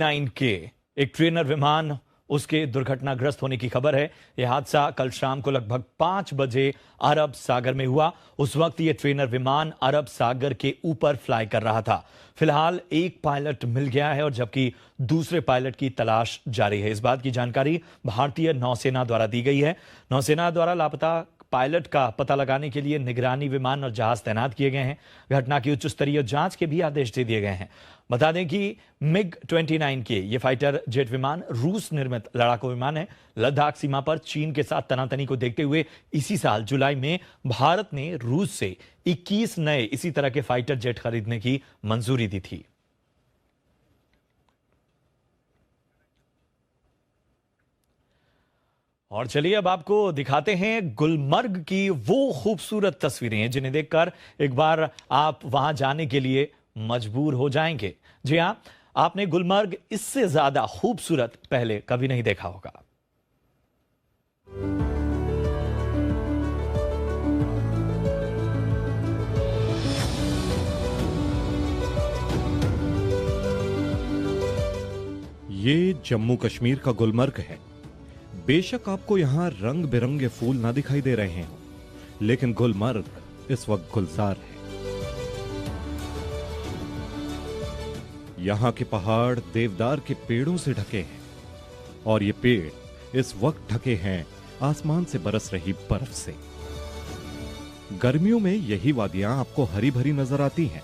9 के एक ट्रेनर विमान उसके दुर्घटनाग्रस्त होने की खबर है। यह हादसा कल शाम को लगभग 5 बजे अरब सागर में हुआ। उस वक्त यह ट्रेनर विमान अरब सागर के ऊपर फ्लाई कर रहा था। फिलहाल एक पायलट मिल गया है और जबकि दूसरे पायलट की तलाश जारी है। इस बात की जानकारी भारतीय नौसेना द्वारा दी गई है। नौसेना द्वारा लापता पायलट का पता लगाने के लिए निगरानी विमान और जहाज तैनात किए गए हैं। घटना की उच्च स्तरीय जांच के भी आदेश दे दिए गए हैं। बता दें कि MiG-29 के ये फाइटर जेट विमान रूस निर्मित लड़ाकू विमान है। लद्दाख सीमा पर चीन के साथ तनातनी को देखते हुए इसी साल जुलाई में भारत ने रूस से 21 नए इसी तरह के फाइटर जेट खरीदने की मंजूरी दी थी। और चलिए अब आपको दिखाते हैं गुलमर्ग की वो खूबसूरत तस्वीरें जिन्हें देखकर एक बार आप वहां जाने के लिए मजबूर हो जाएंगे। जी हां, आपने गुलमर्ग इससे ज्यादा खूबसूरत पहले कभी नहीं देखा होगा। ये जम्मू कश्मीर का गुलमर्ग है। बेशक आपको यहां रंग बिरंगे फूल ना दिखाई दे रहे हैं, लेकिन गुलमर्ग इस वक्त गुलजार है। यहां के पहाड़ देवदार के पेड़ों से ढके हैं और ये पेड़ इस वक्त ढके हैं आसमान से बरस रही बर्फ से। गर्मियों में यही वादियां आपको हरी भरी नजर आती हैं,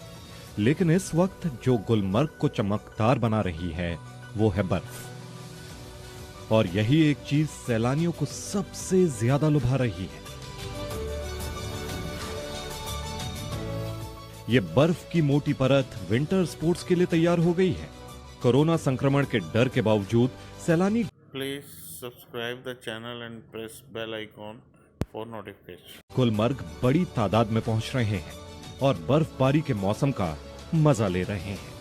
लेकिन इस वक्त जो गुलमर्ग को चमकदार बना रही है वो है बर्फ। और यही एक चीज सैलानियों को सबसे ज्यादा लुभा रही है। ये बर्फ की मोटी परत विंटर स्पोर्ट्स के लिए तैयार हो गई है। कोरोना संक्रमण के डर के बावजूद सैलानी please subscribe the channel and press bell icon for notification. Gulmarg बड़ी तादाद में पहुंच रहे हैं और बर्फबारी के मौसम का मजा ले रहे हैं।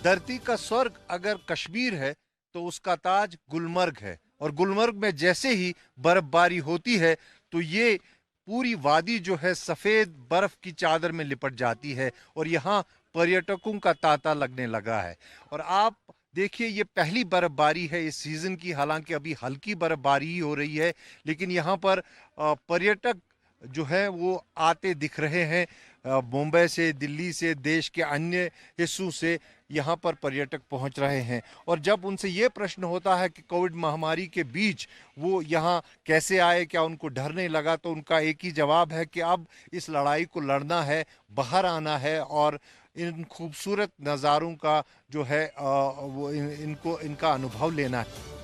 धरती का स्वर्ग अगर कश्मीर है तो उसका ताज गुलमर्ग है। और गुलमर्ग में जैसे ही बर्फबारी होती है तो ये पूरी वादी जो है सफेद बर्फ की चादर में लिपट जाती है और यहाँ पर्यटकों का तांता लगने लगा है। और आप देखिए, ये पहली बर्फबारी है इस सीजन की। हालांकि अभी हल्की बर्फबारी ही हो रही है, लेकिन यहाँ पर पर्यटक जो है वो आते दिख रहे हैं। मुंबई से, दिल्ली से, देश के अन्य हिस्सों से यहाँ पर पर्यटक पहुँच रहे हैं। और जब उनसे ये प्रश्न होता है कि कोविड महामारी के बीच वो यहाँ कैसे आए, क्या उनको डर नहीं लगा, तो उनका एक ही जवाब है कि अब इस लड़ाई को लड़ना है, बाहर आना है और इन खूबसूरत नज़ारों का जो है वो इनका अनुभव लेना है।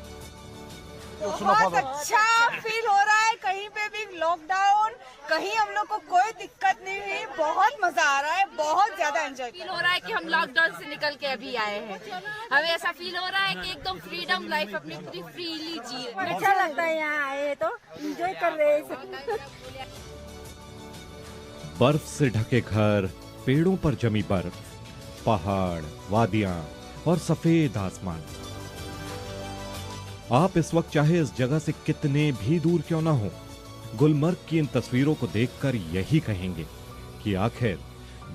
बहुत अच्छा फील हो रहा है। कहीं पे भी लॉकडाउन, कहीं हम लोग को कोई दिक्कत नहीं हुई। बहुत मजा आ रहा है, बहुत ज्यादा एंजॉय फील हो रहा है कि हम लॉकडाउन से निकल के अभी आए हैं। हमें ऐसा फील हो रहा है कि एकदम फ्रीडम लाइफ अपनी पूरी फ्रीली जी। अच्छा लगता है यहाँ आए तो एंजॉय कर रहे हैं। बर्फ से ढके घर, पेड़ों पर जमी बर्फ, पहाड़, वादियां और सफेद आसमान। आप इस वक्त चाहे इस जगह से कितने भी दूर क्यों ना हो, गुलमर्ग की इन तस्वीरों को देखकर यही कहेंगे कि आखिर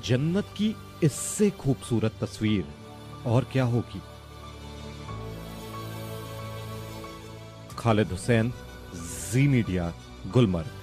जन्नत की इससे खूबसूरत तस्वीर और क्या होगी। खालिद हुसैन, जी मीडिया, गुलमर्ग।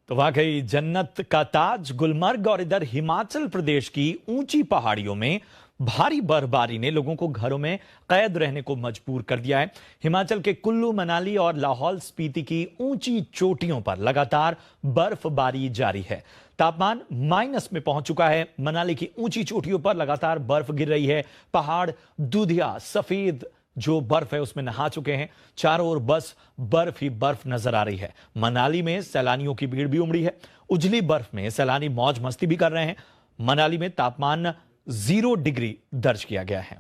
तो वाकई जन्नत का ताज गुलमर्ग। और इधर हिमाचल प्रदेश की ऊंची पहाड़ियों में भारी बर्फबारी ने लोगों को घरों में कैद रहने को मजबूर कर दिया है। हिमाचल के कुल्लू, मनाली और लाहौल स्पीति की ऊंची चोटियों पर लगातार बर्फबारी जारी है। तापमान माइनस में पहुंच चुका है। मनाली की ऊंची चोटियों पर लगातार बर्फ गिर रही है। पहाड़ दूधिया सफेद जो बर्फ है उसमें नहा चुके हैं। चारों ओर बस बर्फ ही बर्फ नजर आ रही है। मनाली में सैलानियों की भीड़ भी उमड़ी है। उजली बर्फ में सैलानी मौज मस्ती भी कर रहे हैं। मनाली में तापमान 0 डिग्री दर्ज किया गया है।